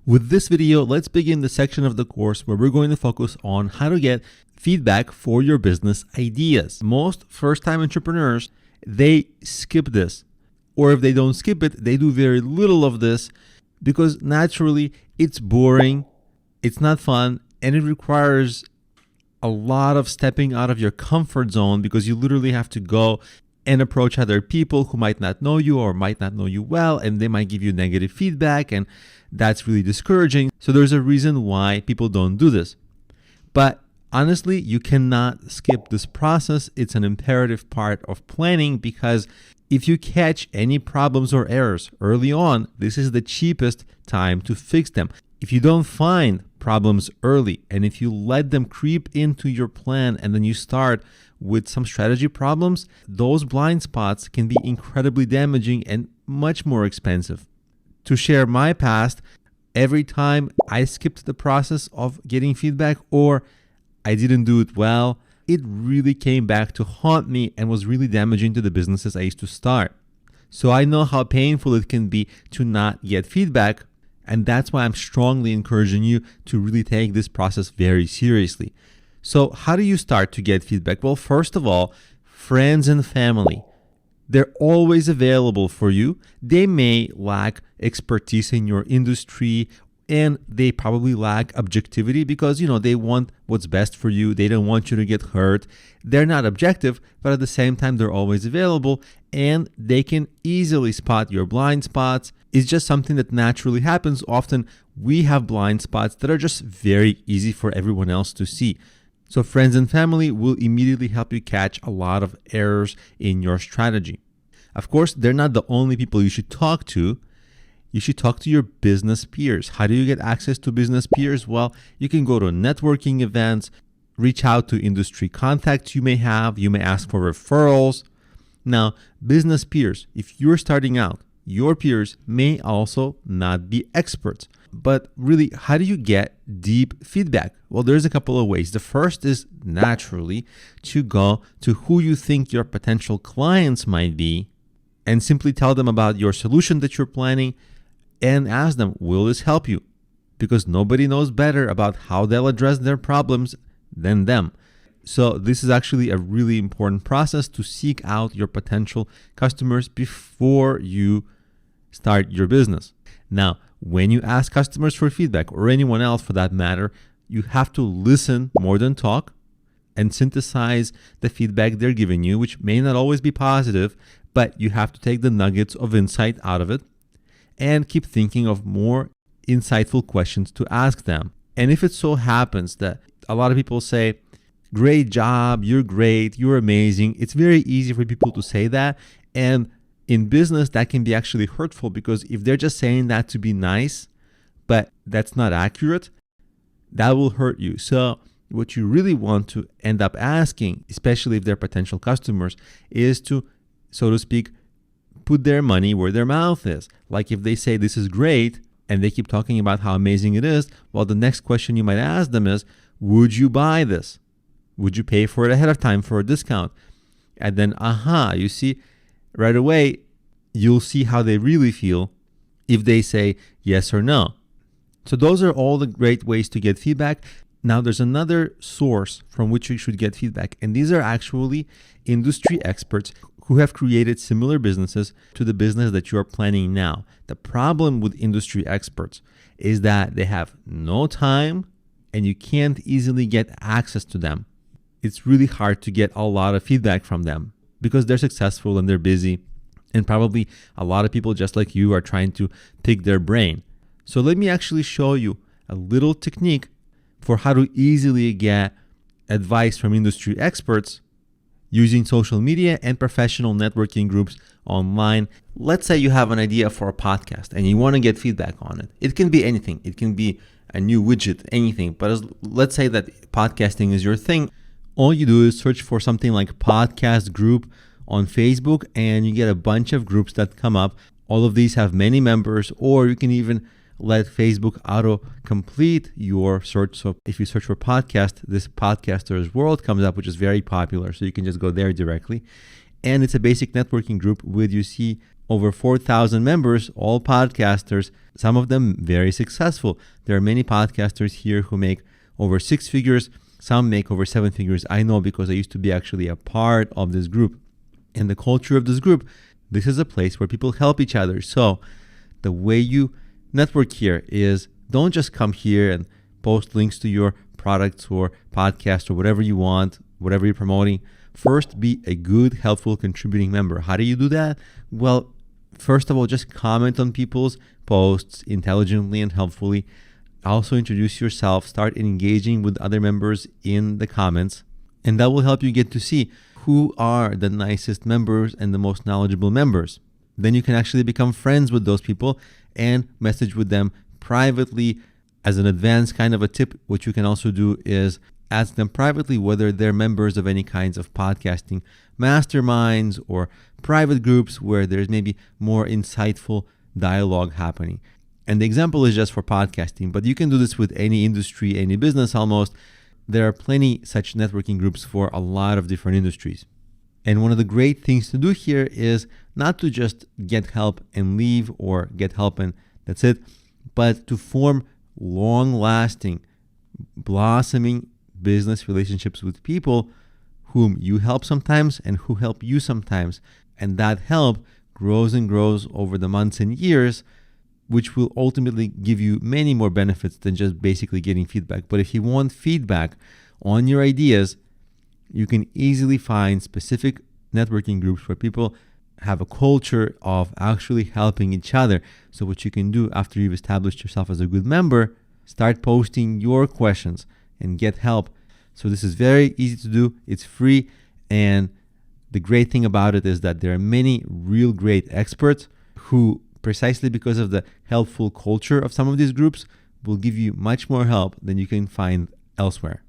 With this video, let's begin the section of the course where we're going to focus on how to get feedback for your business ideas. Most first-time entrepreneurs, they skip this. Or if they don't skip it, they do very little of this because naturally it's boring, it's not fun, and it requires a lot of stepping out of your comfort zone because you literally have to go and approach other people who might not know you or might not know you well, and they might give you negative feedback, and that's really discouraging. So there's a reason why people don't do this. But honestly, you cannot skip this process. It's an imperative part of planning because if you catch any problems or errors early on, this is the cheapest time to fix them. If you don't find problems early and if you let them creep into your plan and then you start with some strategy problems, those blind spots can be incredibly damaging and much more expensive. To share my past, every time I skipped the process of getting feedback or I didn't do it well, it really came back to haunt me and was really damaging to the businesses I used to start. So I know how painful it can be to not get feedback, and that's why I'm strongly encouraging you to really take this process very seriously. So how do you start to get feedback? Well, first of all, friends and family. They're always available for you. They may lack expertise in your industry and they probably lack objectivity because, they want what's best for you. They don't want you to get hurt. They're not objective, but at the same time, they're always available and they can easily spot your blind spots. It's just something that naturally happens. Often we have blind spots that are just very easy for everyone else to see. So friends and family will immediately help you catch a lot of errors in your strategy. Of course, they're not the only people you should talk to. You should talk to your business peers. How do you get access to business peers? Well, you can go to networking events, reach out to industry contacts you may have. You may ask for referrals. Now, business peers, if you're starting out, your peers may also not be experts. But really, how do you get deep feedback? Well, there's a couple of ways. The first is naturally to go to who you think your potential clients might be and simply tell them about your solution that you're planning and ask them, will this help you? Because nobody knows better about how they'll address their problems than them. So this is actually a really important process to seek out your potential customers before you start your business. Now, when you ask customers for feedback or anyone else for that matter, you have to listen more than talk and synthesize the feedback they're giving you, which may not always be positive, but you have to take the nuggets of insight out of it and keep thinking of more insightful questions to ask them. And if it so happens that a lot of people say, great job, you're great, you're amazing, it's very easy for people to say that. And in business, that can be actually hurtful because if they're just saying that to be nice, but that's not accurate, that will hurt you. So what you really want to end up asking, especially if they're potential customers, is to, so to speak, put their money where their mouth is. Like if they say this is great and they keep talking about how amazing it is, well, the next question you might ask them is, would you buy this? Would you pay for it ahead of time for a discount? And then, you see, right away, you'll see how they really feel if they say yes or no. So those are all the great ways to get feedback. Now, there's another source from which you should get feedback, and these are actually industry experts who have created similar businesses to the business that you're planning now. The problem with industry experts is that they have no time and you can't easily get access to them. It's really hard to get a lot of feedback from them because they're successful and they're busy. And probably a lot of people just like you are trying to pick their brain. So let me actually show you a little technique for how to easily get advice from industry experts using social media and professional networking groups online. Let's say you have an idea for a podcast and you want to get feedback on it. It can be anything. It can be a new widget, anything. But let's say that podcasting is your thing. All you do is search for something like podcast group on Facebook and you get a bunch of groups that come up. All of these have many members, or you can even let Facebook auto-complete your search. So if you search for podcast, this Podcasters World comes up, which is very popular. So you can just go there directly. And it's a basic networking group with, you see, over 4,000 members, all podcasters, some of them very successful. There are many podcasters here who make over 6 figures. Some make over 7 figures. I know because I used to be actually a part of this group. And the culture of this group, this is a place where people help each other. So the way you network here is don't just come here and post links to your products or podcast or whatever you want, whatever you're promoting. First, be a good, helpful, contributing member. How do you do that? Well, first of all, just comment on people's posts intelligently and helpfully. Also introduce yourself, start engaging with other members in the comments, and that will help you get to see who are the nicest members and the most knowledgeable members. Then you can actually become friends with those people and message with them privately. As an advanced kind of a tip, what you can also do is ask them privately whether they're members of any kinds of podcasting masterminds or private groups where there's maybe more insightful dialogue happening. And the example is just for podcasting, but you can do this with any industry, any business almost. There are plenty such networking groups for a lot of different industries. And one of the great things to do here is not to just get help and leave or get help and that's it, but to form long-lasting, blossoming business relationships with people whom you help sometimes and who help you sometimes. And that help grows and grows over the months and years, which will ultimately give you many more benefits than just basically getting feedback. But if you want feedback on your ideas, you can easily find specific networking groups where people have a culture of actually helping each other. So what you can do after you've established yourself as a good member, start posting your questions and get help. So this is very easy to do. It's free. And the great thing about it is that there are many real great experts who, precisely because of the helpful culture of some of these groups, will give you much more help than you can find elsewhere.